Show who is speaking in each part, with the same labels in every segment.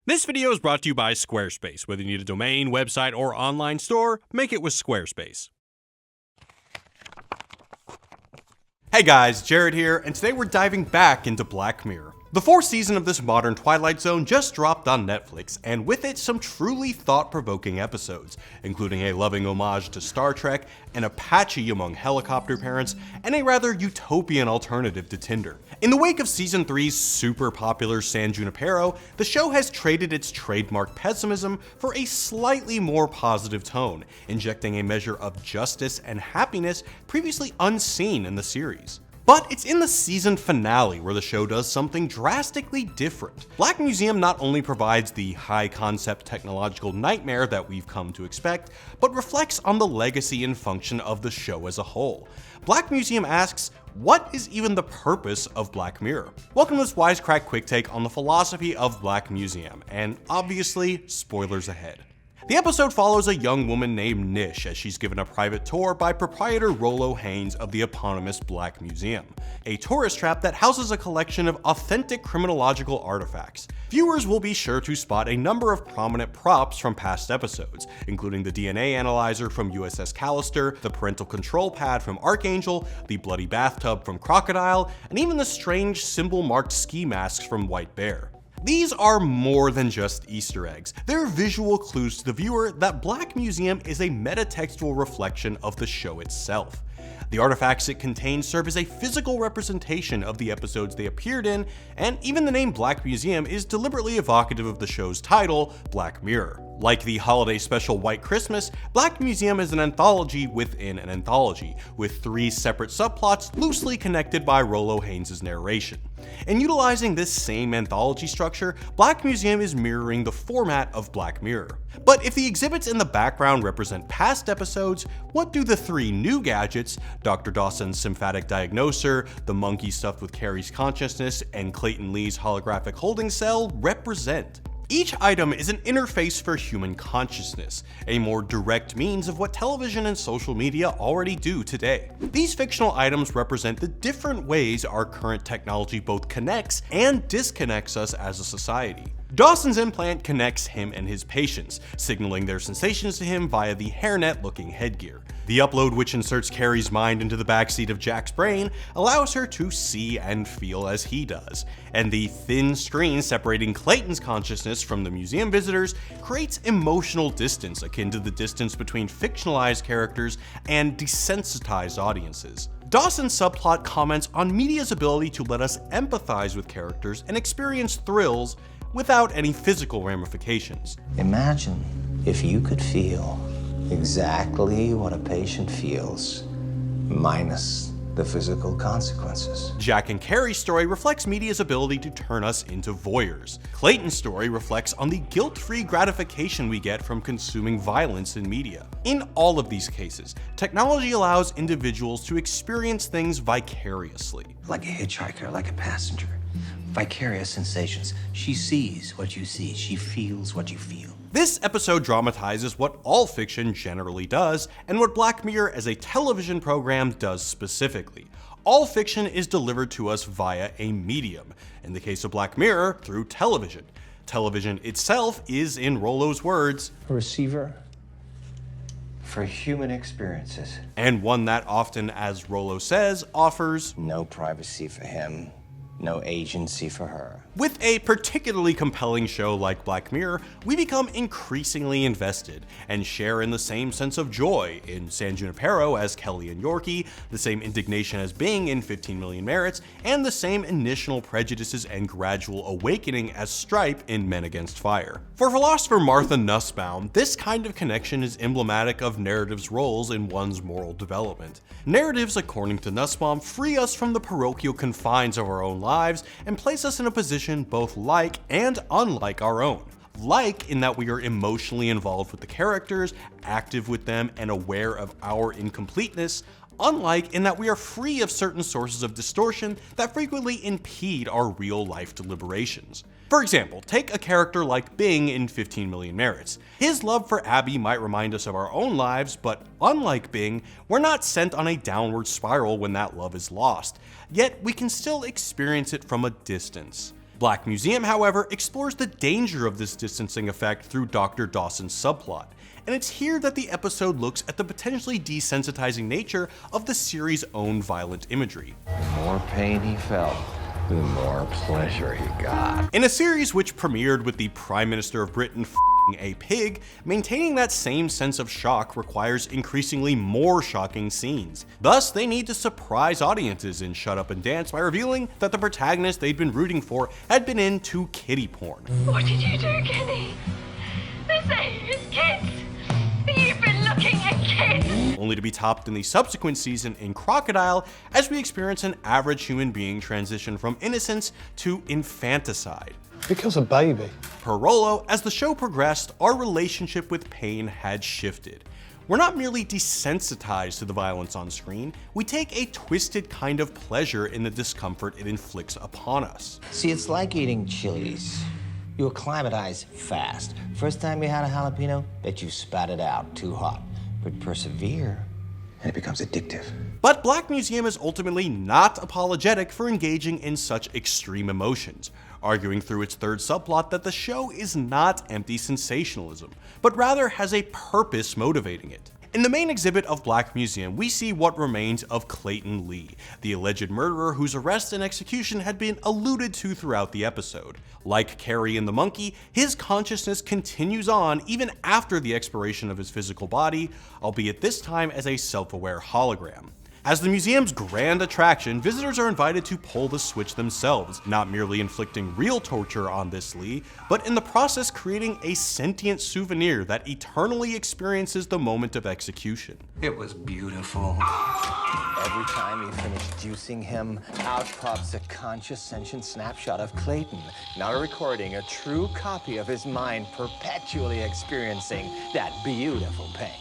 Speaker 1: This video is brought to you by Squarespace. Whether you need a domain, website, or online store, make it with Squarespace. Hey guys, Jared here, and today we're diving back into Black Mirror. The fourth season of this modern Twilight Zone just dropped on Netflix, and with it some truly thought-provoking episodes, including a loving homage to Star Trek, an Apache among helicopter parents, and a rather utopian alternative to Tinder. In the wake of Season 3's super popular San Junipero, the show has traded its trademark pessimism for a slightly more positive tone, injecting a measure of justice and happiness previously unseen in the series. But it's in the season finale where the show does something drastically different. Black Museum not only provides the high-concept technological nightmare that we've come to expect, but reflects on the legacy and function of the show as a whole. Black Museum asks, what is even the purpose of Black Mirror? Welcome to this Wisecrack quick take on the philosophy of Black Museum, and obviously, spoilers ahead. The episode follows a young woman named Nish as she's given a private tour by proprietor Rollo Haynes of the eponymous Black Museum, a tourist trap that houses a collection of authentic criminological artifacts. Viewers will be sure to spot a number of prominent props from past episodes, including the DNA analyzer from USS Callister, the parental control pad from Archangel, the bloody bathtub from Crocodile, and even the strange symbol-marked ski masks from White Bear. These are more than just Easter eggs. They're visual clues to the viewer that Black Museum is a metatextual reflection of the show itself. The artifacts it contains serve as a physical representation of the episodes they appeared in, and even the name Black Museum is deliberately evocative of the show's title, Black Mirror. Like the holiday special White Christmas, Black Museum is an anthology within an anthology, with 3 separate subplots loosely connected by Rollo Haynes' narration. In utilizing this same anthology structure, Black Museum is mirroring the format of Black Mirror. But if the exhibits in the background represent past episodes, what do the 3 new gadgets, Dr. Dawson's symphatic diagnoser, the monkey stuffed with Carrie's consciousness, and Clayton Lee's holographic holding cell, represent? Each item is an interface for human consciousness, a more direct means of what television and social media already do today. These fictional items represent the different ways our current technology both connects and disconnects us as a society. Dawson's implant connects him and his patients, signaling their sensations to him via the hairnet-looking headgear. The upload, which inserts Carrie's mind into the backseat of Jack's brain, allows her to see and feel as he does. And the thin screen separating Clayton's consciousness from the museum visitors creates emotional distance akin to the distance between fictionalized characters and desensitized audiences. Dawson's subplot comments on media's ability to let us empathize with characters and experience thrills without any physical ramifications.
Speaker 2: Imagine if you could feel exactly what a patient feels, minus the physical consequences.
Speaker 1: Jack and Carrie's story reflects media's ability to turn us into voyeurs. Clayton's story reflects on the guilt-free gratification we get from consuming violence in media. In all of these cases, technology allows individuals to experience things vicariously.
Speaker 2: Like a hitchhiker, like a passenger. Vicarious sensations. She sees what you see. She feels what you feel.
Speaker 1: This episode dramatizes what all fiction generally does, and what Black Mirror as a television program does specifically. All fiction is delivered to us via a medium, in the case of Black Mirror, through television. Television itself is, in Rollo's words,
Speaker 2: A receiver for human experiences.
Speaker 1: And one that often, as Rollo says, offers
Speaker 2: No privacy for him. No agency for her.
Speaker 1: With a particularly compelling show like Black Mirror, we become increasingly invested and share in the same sense of joy in San Junipero as Kelly and Yorkie, the same indignation as Bing in 15 Million Merits, and the same initial prejudices and gradual awakening as Stripe in Men Against Fire. For philosopher Martha Nussbaum, this kind of connection is emblematic of narrative's roles in one's moral development. Narratives, according to Nussbaum, free us from the parochial confines of our own lives and place us in a position both like and unlike our own. Like in that we are emotionally involved with the characters, active with them, and aware of our incompleteness, unlike in that we are free of certain sources of distortion that frequently impede our real-life deliberations. For example, take a character like Bing in 15 Million Merits. His love for Abby might remind us of our own lives, but unlike Bing, we're not sent on a downward spiral when that love is lost, yet we can still experience it from a distance. Black Museum, however, explores the danger of this distancing effect through Dr. Dawson's subplot, and it's here that the episode looks at the potentially desensitizing nature of the series' own violent imagery.
Speaker 2: The more pain he felt, the more pleasure he got.
Speaker 1: In a series which premiered with the Prime Minister of Britain f***ing a pig, maintaining that same sense of shock requires increasingly more shocking scenes. Thus, they need to surprise audiences in Shut Up and Dance by revealing that the protagonist they'd been rooting for had been into kiddie porn.
Speaker 3: What did you do, Kenny? They say it's kids. You've been looking at kids.
Speaker 1: Only to be topped in the subsequent season in Crocodile as we experience an average human being transition from innocence to infanticide.
Speaker 4: Because a baby.
Speaker 1: Per Rollo, as the show progressed, our relationship with pain had shifted. We're not merely desensitized to the violence on screen, we take a twisted kind of pleasure in the discomfort it inflicts upon us.
Speaker 2: See, it's like eating chilies. You acclimatize fast. First time you had a jalapeno, bet you spat it out, too hot. But persevere, and it becomes addictive.
Speaker 1: But Black Museum is ultimately not apologetic for engaging in such extreme emotions, arguing through its third subplot that the show is not empty sensationalism, but rather has a purpose motivating it. In the main exhibit of Black Museum, we see what remains of Clayton Lee, the alleged murderer whose arrest and execution had been alluded to throughout the episode. Like Carrie and the monkey, his consciousness continues on even after the expiration of his physical body, albeit this time as a self-aware hologram. As the museum's grand attraction, visitors are invited to pull the switch themselves, not merely inflicting real torture on this Lee, but in the process creating a sentient souvenir that eternally experiences the moment of execution.
Speaker 2: It was beautiful. Every time you finish juicing him, out pops a conscious sentient snapshot of Clayton. Not a recording, a true copy of his mind perpetually experiencing that beautiful pain.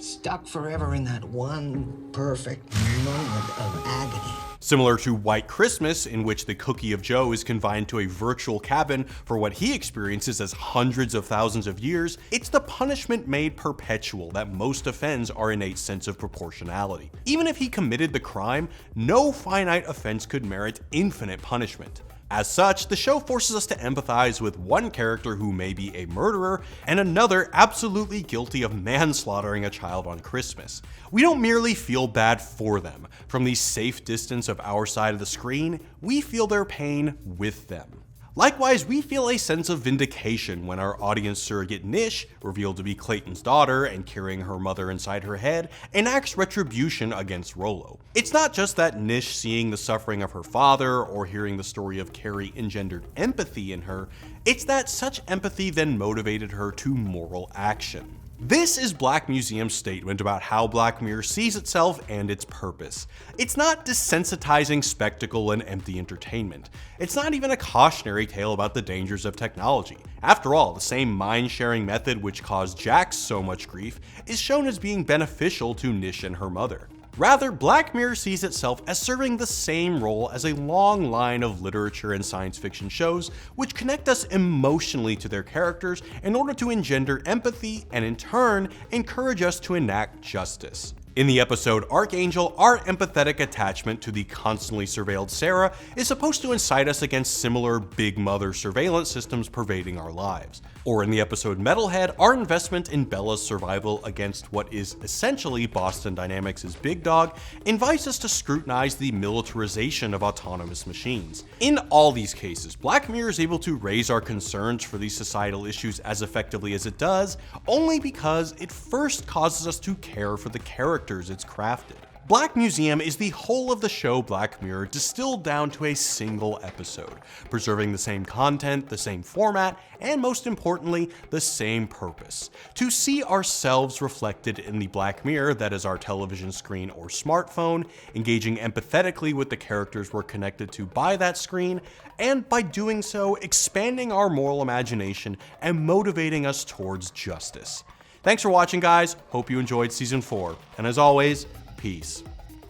Speaker 2: Stuck forever in that one perfect moment of agony.
Speaker 1: Similar to White Christmas, in which the Cookie of Joe is confined to a virtual cabin for what he experiences as hundreds of thousands of years, it's the punishment made perpetual that most offends our innate sense of proportionality. Even if he committed the crime, no finite offense could merit infinite punishment. As such, the show forces us to empathize with one character who may be a murderer and another absolutely guilty of manslaughtering a child on Christmas. We don't merely feel bad for them. From the safe distance of our side of the screen, we feel their pain with them. Likewise, we feel a sense of vindication when our audience surrogate Nish, revealed to be Clayton's daughter and carrying her mother inside her head, enacts retribution against Rollo. It's not just that Nish seeing the suffering of her father or hearing the story of Carrie engendered empathy in her, it's that such empathy then motivated her to moral action. This is Black Museum's statement about how Black Mirror sees itself and its purpose. It's not desensitizing spectacle and empty entertainment. It's not even a cautionary tale about the dangers of technology. After all, the same mind-sharing method which caused Jax so much grief is shown as being beneficial to Nish and her mother. Rather, Black Mirror sees itself as serving the same role as a long line of literature and science fiction shows which connect us emotionally to their characters in order to engender empathy and in turn encourage us to enact justice. In the episode Archangel, our empathetic attachment to the constantly surveilled Sarah is supposed to incite us against similar Big Mother surveillance systems pervading our lives. Or in the episode Metalhead, our investment in Bella's survival against what is essentially Boston Dynamics' Big Dog invites us to scrutinize the militarization of autonomous machines. In all these cases, Black Mirror is able to raise our concerns for these societal issues as effectively as it does, only because it first causes us to care for the characters it's crafted. Black Museum is the whole of the show Black Mirror distilled down to a single episode, preserving the same content, the same format, and most importantly, the same purpose: to see ourselves reflected in the Black Mirror that is our television screen or smartphone, engaging empathetically with the characters we're connected to by that screen, and by doing so, expanding our moral imagination and motivating us towards justice. Thanks for watching, guys. Hope you enjoyed Season 4, and as always, peace.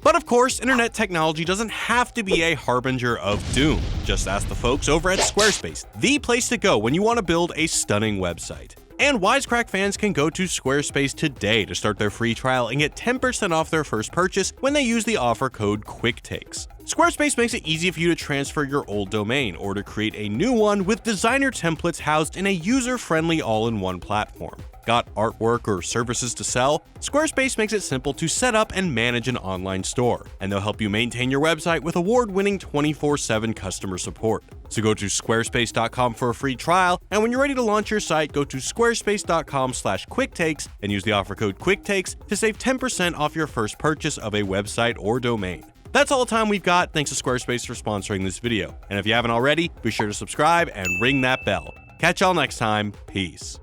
Speaker 1: But of course, internet technology doesn't have to be a harbinger of doom. Just ask the folks over at Squarespace, the place to go when you want to build a stunning website. And Wisecrack fans can go to Squarespace today to start their free trial and get 10% off their first purchase when they use the offer code QuickTakes. Squarespace makes it easy for you to transfer your old domain or to create a new one with designer templates housed in a user-friendly all-in-one platform. Got artwork or services to sell? Squarespace makes it simple to set up and manage an online store, and they'll help you maintain your website with award-winning 24/7 customer support. So go to squarespace.com for a free trial, and when you're ready to launch your site, go to squarespace.com/quicktakes and use the offer code QUICKTAKES to save 10% off your first purchase of a website or domain. That's all the time we've got. Thanks to Squarespace for sponsoring this video. And if you haven't already, be sure to subscribe and ring that bell. Catch y'all next time. Peace.